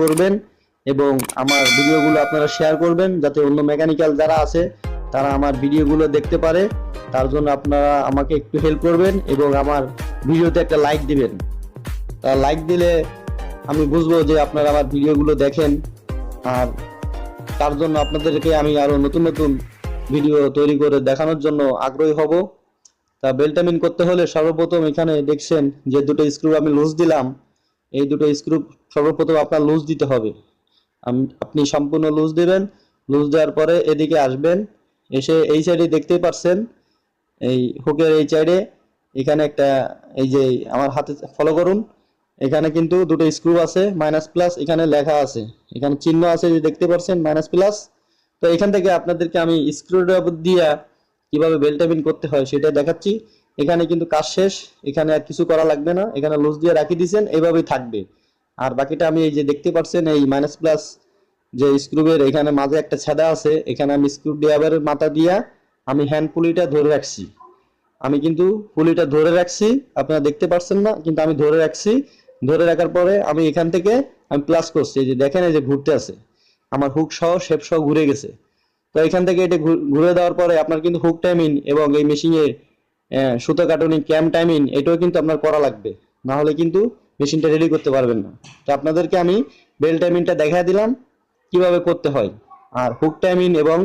করবেন এবং আমার ভিডিওগুলো আপনারা শেয়ার করবেন যাতে অন্য মেকানিক্যাল যারা আছে তারা আমার ভিডিওগুলো দেখতে পারে। তার জন্য আপনারা আমাকে একটু হেল্প করবেন এবং আমার ভিডিওতে একটা লাইক দিবেন। তা লাইক দিলে আমি বুঝবো যে আপনারা আমার ভিডিওগুলো দেখেন, আর তার জন্য আপনাদেরকে আমি আরো নতুন নতুন ভিডিও তৈরি করে দেখানোর জন্য আগ্রহী হব। তা বেল্টামিন করতে হলে সর্বপ্রথম এখানে দেখছেন যে দুটো স্ক্রু আমি লুজ দিলাম, এই দুটো স্ক্রু সর্বপ্রথম আপনার লুজ দিতে হবে। আপনি সম্পূর্ণ লুজ দিবেন। লুজ দেওয়ার পরে এদিকে আসবেন, এসে এই সাইডে দেখতেই পাচ্ছেন এই হুকের এই সাইডে এখানে একটা, এই যে আমার হাতে ফলো করুন, এখানে কিন্তু দুটো স্ক্রু আছে মাইনাস প্লাস, এখানে লেখা আছে, এখানে চিহ্ন আছে যে দেখতে পাচ্ছেন মাইনাস প্লাস। তো এখান থেকে আপনাদেরকে আমি স্ক্রুড্রাইভার দিয়ে কিভাবে বেল্টামিন করতে হয় সেটা দেখাচ্ছি। এখানে কিন্তু কাজ শেষ, এখানে আর কিছু করা লাগবে না, এখানে লুজ দিয়ে রাখি দিয়েছেন, এইভাবেই থাকবে। আর বাকিটা আমি এই যে দেখতে পাচ্ছেন এই মাইনাস প্লাস যে স্ক্রুবের এখানে মাঝে একটা ছেদা আছে, এখানে আমি স্ক্রু ড্রাইভারের মাথা দিয়া আমি হ্যান্ড পুলিটা ধরে রাখছি। আমি কিন্তু পুলিটা ধরে রাখছি, আপনারা দেখতে পাচ্ছেন না কিন্তু আমি ধরে রাখছি। ধরে রাখার পরে আমি এখান থেকে আমি প্লাস করছি, এই যে দেখেন এই যে ঘুরতে আছে, আমার হুক সহ শেপ সহ ঘুরে গেছে। তো এখান থেকে এটা ঘুরে দেওয়ার পরে আপনার কিন্তু হুক টাইমিং এবং এই মেশিনের সুতো কাটুনি ক্যাম টাইমিং এটাও কিন্তু আপনার করা লাগবে, না হলে কিন্তু মেশিনটা রেডি করতে পারবেন না। তো আপনাদেরকে আমি বেল টাইমিংটা দেখা দিলাম কিভাবে করতে হয়, আর হুক টাইমিং এবং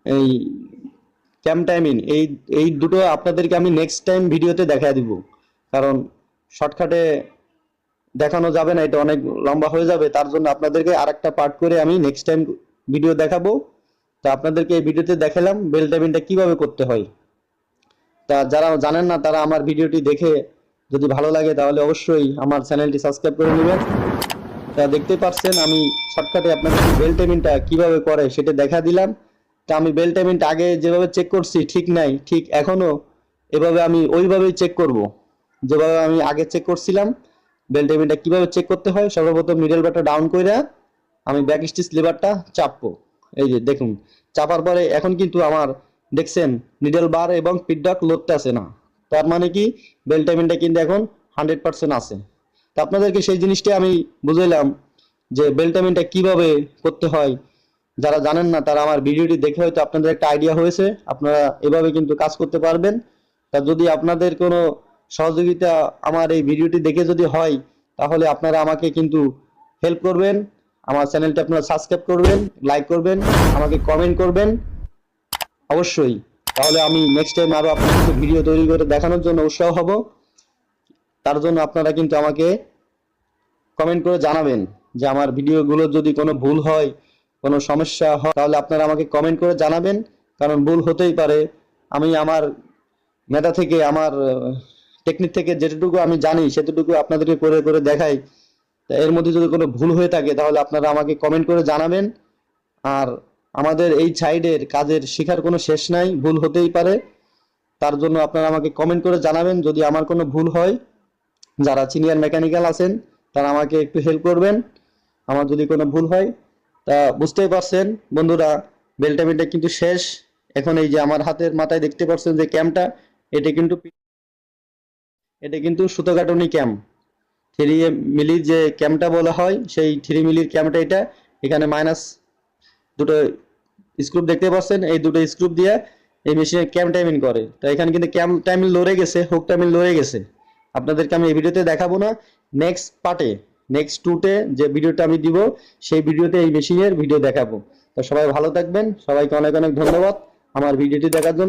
এই ক্যাম টাইমিং এই এই দুটো আপনাদেরকে আমি নেক্সট টাইম ভিডিওতে দেখা দিব, কারণ শর্টকাটে দেখানো যাবে না, এটা অনেক লম্বা হয়ে যাবে। তার জন্য আপনাদেরকে আরেকটা পার্ট করে আমি নেক্সট টাইম ভিডিও দেখাবো। তো আপনাদেরকে এই ভিডিওতে দেখালাম বেল টাইমিংটা কিভাবে করতে হয়। তা যারা জানেন না তারা আমার ভিডিওটি দেখে যদি ভালো লাগে তাহলে অবশ্যই আমার চ্যানেলটি সাবস্ক্রাইব করে নেবেন। তা দেখতে পাচ্ছেন আমি শর্টকাটে আপনাদের বেল টাইমিংটা কিভাবে করে সেটা দেখা দিলাম। তা আমি বেল টাইমিংটা আগে যেভাবে চেক করছি ঠিক নাই, ঠিক এখনো এভাবে আমি ওইভাবেই চেক করব যেভাবে আমি আগে চেক করছিলাম। বেল টাইমিংটা কিভাবে চেক করতে হয়, সর্বপ্রথম নিডল বারটা ডাউন কইরা আমি ব্যাক স্টিচ লিভারটা চাপবো। এই যে দেখুন, চাপার পরে এখন কিন্তু আমার দেখছেন নিডল বার এবং ফিডব্যাক লড়তে আসে না, তার মানে কি বেল টাইমিংটা কিন্তু এখন 100% আছে। তো আপনাদেরকে সেই জিনিসটা আমি বুঝাইলাম যে বেল টাইমিংটা কিভাবে করতে হয়। যারা জানেন না তারা আমার ভিডিওটি দেখে হয়তো আপনাদের একটা আইডিয়া হয়েছে, আপনারা এভাবে কিন্তু কাজ করতে পারবেন। তা যদি আপনাদের কোনো সহযোগিতা আমার এই ভিডিওটি দেখে যদি হয় তাহলে আপনারা আমাকে কিন্তু হেল্প করবেন, আমার চ্যানেলটি আপনারা সাবস্ক্রাইব করবেন, লাইক করবেন, আমাকে কমেন্ট করবেন অবশ্যই। তাহলে আমি নেক্সট টাইম আরো আপনাদেরকে ভিডিও তৈরি করে দেখানোর জন্য উৎসাহ হব। তার জন্য আপনারা কিন্তু আমাকে কমেন্ট করে জানাবেন যে আমার ভিডিওগুলো যদি কোনো ভুল হয়, কোনো সমস্যা হয় তাহলে আপনারা আমাকে কমেন্ট করে জানাবেন, কারণ ভুল হতেই পারে। আমি আমার মেধা থেকে আমার টেকনিক থেকে যেটুকু আমি জানি সেটুকু আপনাদেরকে করে করে দেখাই। তা এর মধ্যে যদি কোনো ভুল হয়ে থাকে তাহলে আপনারা আমাকে কমেন্ট করে জানাবেন। আর আমাদের এই সাইডের কাজের শেখার কোনো শেষ নাই, ভুল হতেই পারে। তার জন্য আপনারা আমাকে কমেন্ট করে জানাবেন যদি আমার কোনো ভুল হয়। যারা সিনিয়র মেকানিক্যাল আছেন তারা আমাকে একটু হেল্প করবেন আমার যদি কোনো ভুল হয়। তা বুঝতেই পারছেন বন্ধুরা, বেল টাইমিংটা কিন্তু শেষ। এখন এই যে আমার হাতের মাথায় দেখতে পাচ্ছেন যে ক্যামটা, এটা কিন্তু সুতো কাটুনি ক্যাম, 3 মিলি যে ক্যামটা বলা হয় সেই 3 মিলির ক্যামটা এটা। এখানে মাইনাস দুটো স্ক্রু দেখতে পাচ্ছেন, এই দুটো স্ক্রু দিয়ে এই মেশিনে ক্যাম টাইমিং করে। তো এখানে কিন্তু ক্যাম টাইমিং লড়ে গেছে, হুক টাইমিং লড়ে গেছে। আপনাদেরকে আমি এই ভিডিওতে দেখাবো না, নেক্সট পার্টে নেক্সট টুতে যে ভিডিওটা আমি দিব সেই ভিডিওতে এই মেশিনের ভিডিও দেখাবো। তো সবাই ভালো থাকবেন, সবাইকে অনেক অনেক ধন্যবাদ আমার ভিডিওটি দেখার জন্য।